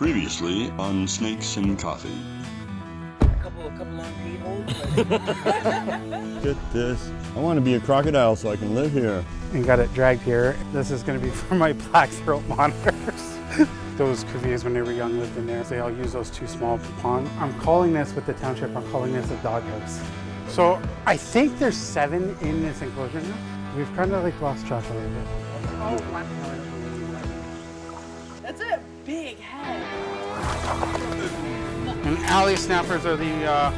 Previously on Snakes and Coffee. A couple long pee holes. Get this. I want to be a crocodile so I can live here. And got it dragged here. This is going to be for my black throat monitors. Those cuviers when they were young lived in there. So I'll use those two small ponds. I'm calling this with the township, I'm calling this a doghouse. So I think there's 7 in this enclosure now. We've kind of like lost track a little bit. That's a big head. And alley snappers are the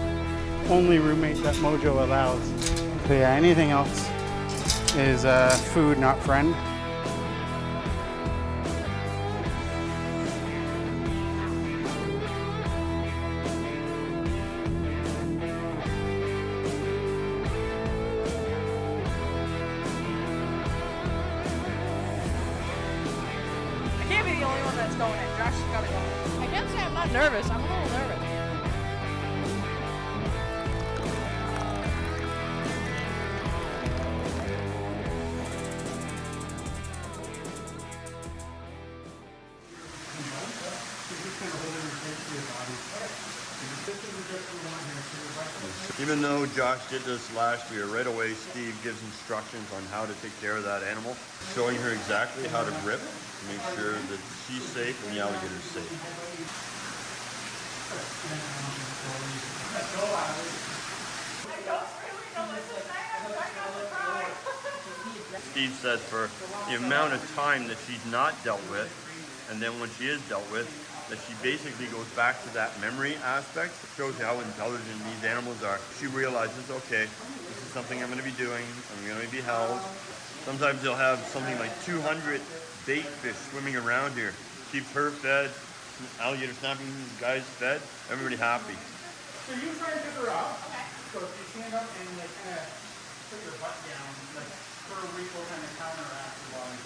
only roommate that Mojo allows. So yeah, anything else is food, not friend. I can't be the only one that's going in. Josh has gotta go. I can't say I'm not nervous. I'm a little nervous. Even though Josh did this last year, right away Steve gives instructions on how to take care of that animal, showing her exactly how to grip to make sure that she's safe and the alligator's safe. Steve said for the amount of time that she's not dealt with, and then when she is dealt with, that she basically goes back to that memory aspect. It shows you how intelligent these animals are. She realizes, okay, this is something I'm going to be doing. I'm going to be held. Sometimes they'll have something like 200 bait fish swimming around here. Keeps her fed, alligator snapping guys fed, everybody happy. So you try and pick her up. Okay. So if you stand up and like kind of put your butt down, like her weight will kind of counteract the body.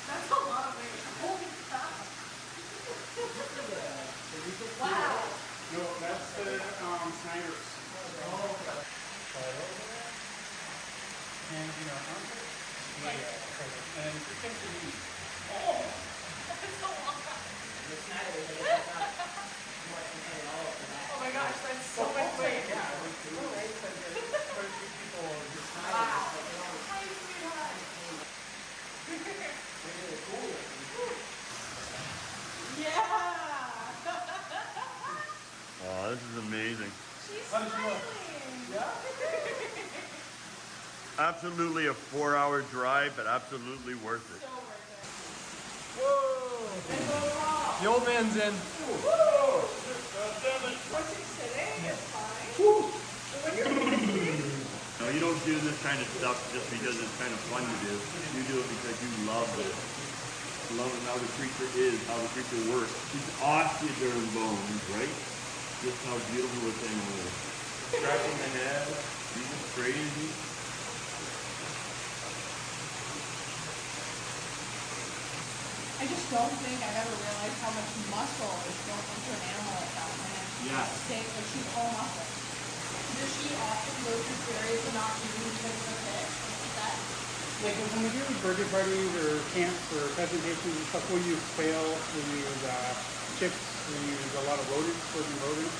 That's a lot of weight. Holy cow. Wow. No, that's the Snyders. Oh, okay. And you know, yeah, and you can see. Oh, that's a lot. Oh my gosh, that's so much weight. Wow. Yeah. Oh, this is amazing. She's smiling. Absolutely a 4-hour drive, but absolutely worth it. So worth it. Whoa! The old man's in. Once you're sitting, it's fine. But when you're sitting, No, you don't do this kind of stuff just because it's kind of fun to do. You do it because you love it. Love how the creature is, how the creature works. She's osteoderm bones, right? Just how beautiful this animal is. Scratching the head, she's crazy. I just don't think I've ever realized how much muscle is built into an animal like that. And Yeah. like she's all muscle. Does she often go through periods of not eating because of the fish? Is that? Like when we do birthday parties or camps or presentations and stuff, we'll use quail, we use chips, we use a lot of rodents, frozen rodents.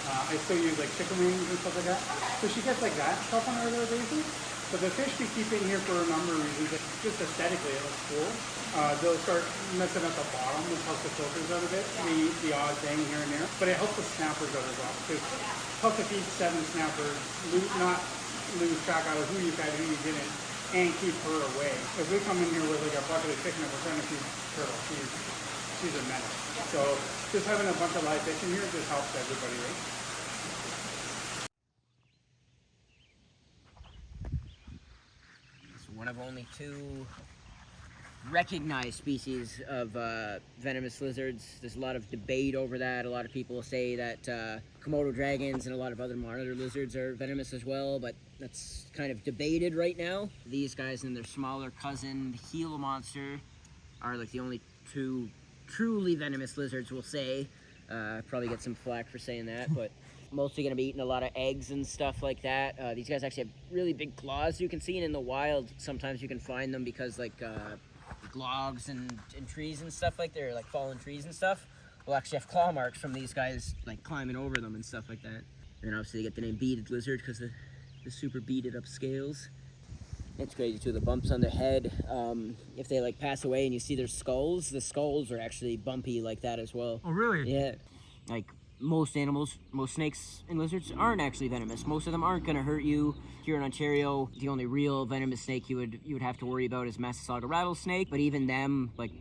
I still use like chicken wings and stuff like that. So she gets like that stuff on a regular basis. But the fish we keep in here for a number of reasons. Just aesthetically, it looks cool. They'll start messing at the bottom, which helps the filters out a bit. We eat the odd thing here and there. But it helps the snappers out as well. Because tough to feed 7 snappers, not lose track out of who you fed, who you didn't, and keep her away. If we come in here with like a bucket of chicken and we're trying to feed turtle, she's a menace. So just having a bunch of live fish in here just helps everybody, right? One of only 2 recognized species of venomous lizards. There's a lot of debate over that. A lot of people say that Komodo dragons and a lot of other monitor lizards are venomous as well, but that's kind of debated right now. These guys and their smaller cousin, the Gila monster, are like the only 2 truly venomous lizards, we'll say. Probably get some flack for saying that, but mostly going to be eating a lot of eggs and stuff like that. These guys actually have really big claws, you can see, and in the wild sometimes you can find them because like like logs and trees and stuff like there, like fallen trees and stuff, will actually have claw marks from these guys like climbing over them and stuff like that. And then obviously they get the name Beaded Lizard because of the super beaded up scales. It's crazy too, the bumps on their head. If they like pass away and you see their skulls, the skulls are actually bumpy like that as well. Oh, really? Yeah. Like most animals, most snakes and lizards aren't actually venomous. Most of them aren't gonna hurt you. Here in Ontario, the only real venomous snake you would have to worry about is Massassauga rattlesnake. But even them, like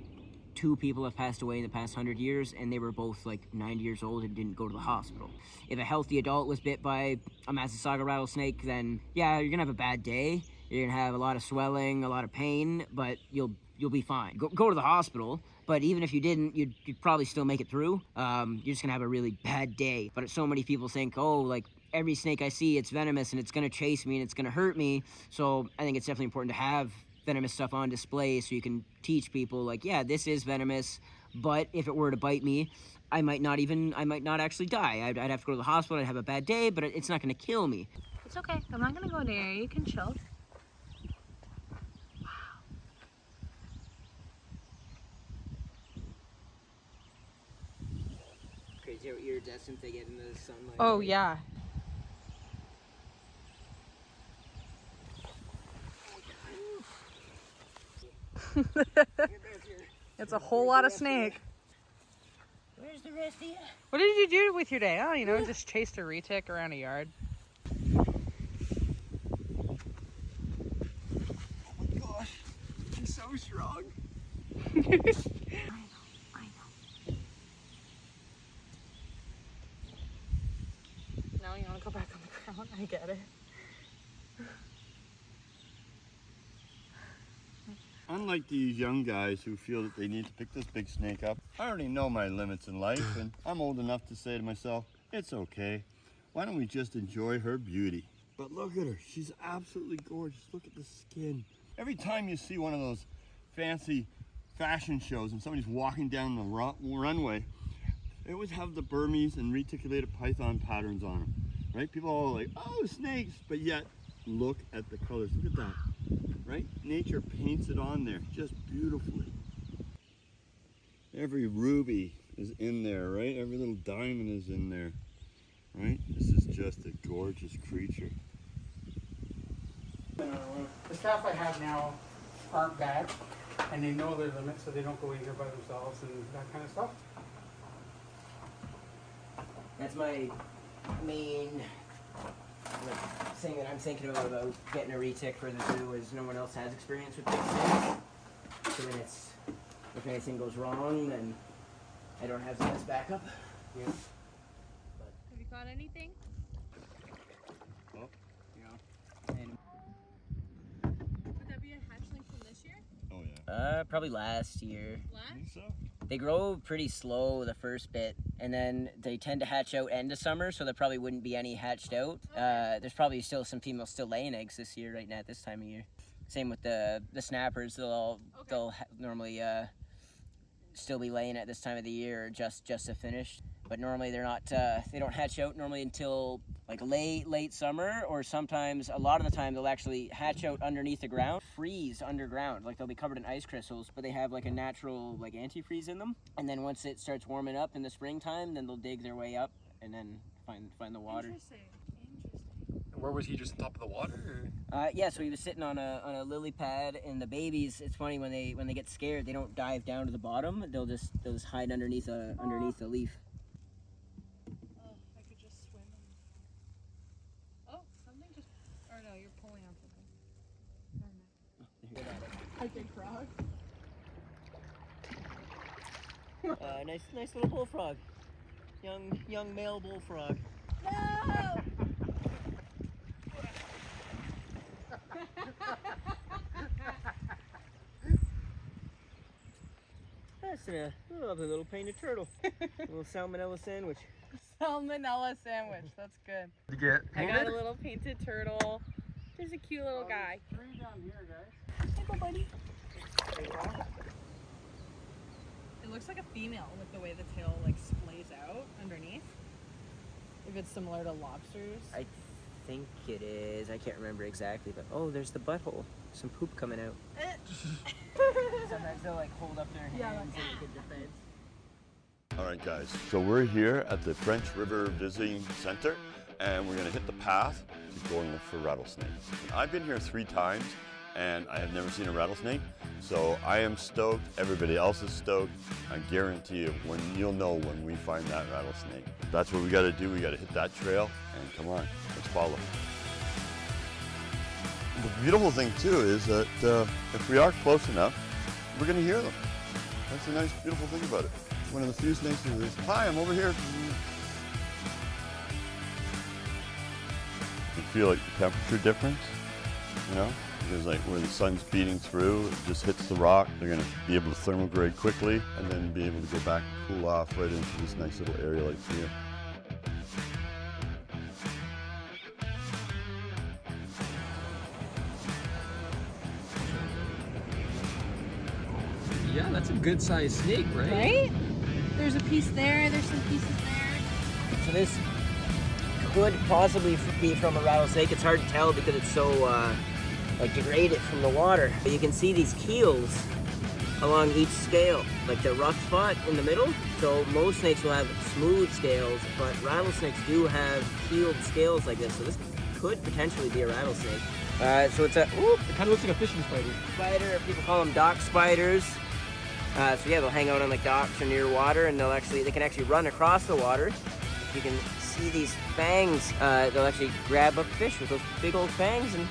2 people have passed away in the past 100 years, and they were both like 90 years old and didn't go to the hospital. If a healthy adult was bit by a Massassauga rattlesnake, then yeah, you're gonna have a bad day. You're gonna have a lot of swelling, a lot of pain, but you'll be fine. Go to the hospital, but even if you didn't, you'd probably still make it through. You're just gonna have a really bad day. But so many people think, oh, like every snake I see, it's venomous and it's gonna chase me and it's gonna hurt me. So I think it's definitely important to have venomous stuff on display so you can teach people like, yeah, this is venomous, but if it were to bite me, I might not actually die. I'd have to go to the hospital, I'd have a bad day, but it's not gonna kill me. It's okay. I'm not gonna go there. You can chill. Crazy how iridescent they get in the sunlight. Oh, yeah. It's a whole lot of snake. Where's the rest of you? What did you do with your day? Oh, you know, just chased a retic around a yard. Oh my gosh, she's so strong. No, you want to go back on the ground? I get it. Unlike these young guys who feel that they need to pick this big snake up, I already know my limits in life, and I'm old enough to say to myself, it's okay. Why don't we just enjoy her beauty? But look at her, she's absolutely gorgeous. Look at the skin. Every time you see one of those fancy fashion shows and somebody's walking down the runway, they always have the Burmese and reticulated python patterns on them, right? People are all like, oh, snakes, but yet look at the colors. Look at that. Right? Nature paints it on there just beautifully. Every ruby is in there, right? Every little diamond is in there, right? This is just a gorgeous creature. The staff I have now aren't bad, and they know their limits, so they don't go in here by themselves and that kind of stuff. That's my main thing that I'm thinking about getting a retic for the zoo is no one else has experience with big snakes. So then if anything goes wrong, then I don't have the best backup. Yeah. Have you caught anything? Oh, And, Would that be a hatchling from this year? oh yeah. probably last year. Last? Think so? They grow pretty slow the first bit, and then they tend to hatch out end of summer, so there probably wouldn't be any hatched out. There's probably still some females still laying eggs this year, right now at this time of year. Same with the snappers; they'll normally still be laying at this time of the year, or just have finished. But normally they're not. They don't hatch out normally until like late summer, or sometimes a lot of the time they'll actually hatch out underneath the ground, freeze underground. Like they'll be covered in ice crystals, but they have like a natural like antifreeze in them. And then once it starts warming up in the springtime, then they'll dig their way up and then find the water. Interesting. Where was he, just on top of the water? Yeah, so he was sitting on a lily pad, and the babies. It's funny when they get scared, they don't dive down to the bottom. They'll just hide underneath a leaf. Oh, I could just swim. Oh, something just. Or no, you're pulling on something. Never mind. I big frog. Nice little bullfrog, young male bullfrog. No! That's a lovely little painted turtle. A little salmonella sandwich. Salmonella sandwich. That's good. Did you get I got painted? a little painted turtle. There's a cute little guy. 3 down here, guys. Hey, go, buddy. It looks like a female with the way the tail like splays out underneath. If it's similar to lobsters. I think it is. I can't remember exactly, but oh, there's the butthole. Some poop coming out. Sometimes they'll like hold up their hands and get defense. All right, guys, so we're here at the French River Visiting Center, and we're gonna hit the path to going for rattlesnakes. I've been here 3 times, and I have never seen a rattlesnake, so I am stoked. Everybody else is stoked. I guarantee you, you'll know when we find that rattlesnake. That's what we gotta do. We gotta hit that trail, and come on, let's follow. The beautiful thing too is that if we are close enough, we're gonna hear them. That's the nice, beautiful thing about it. One of the few snakes is, hi, I'm over here. You feel like the temperature difference, you know? Because like where the sun's beating through, it just hits the rock. They're gonna be able to thermodegrade quickly and then be able to go back and cool off right into this nice little area like here. Yeah, that's a good sized snake, right? Right? There's a piece there, there's some pieces there. So this could possibly be from a rattlesnake. It's hard to tell because it's so like degraded from the water. But you can see these keels along each scale, like the rough spot in the middle. So most snakes will have smooth scales, but rattlesnakes do have keeled scales like this. So this could potentially be a rattlesnake. So it's a It kind of looks like a fishing spider. spider. People call them dock spiders. So yeah, they'll hang out on like docks or near water, and they can actually run across the water. If you can see these fangs, they'll actually grab up fish with those big old fangs and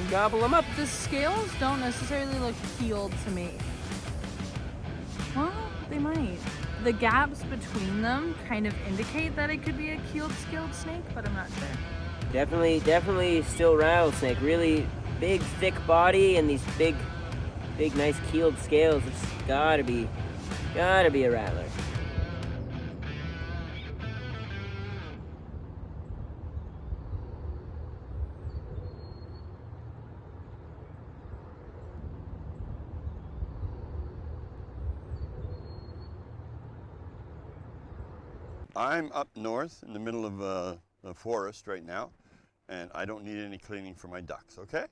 gobble them up. The scales don't necessarily look keeled to me. Well, they might. The gaps between them kind of indicate that it could be a keeled scaled snake, but I'm not sure. Definitely still rattlesnake. Really big, thick body and these big, nice keeled scales. It's gotta be a rattler. I'm up north in the middle of the forest right now, and I don't need any cleaning for my ducks, okay?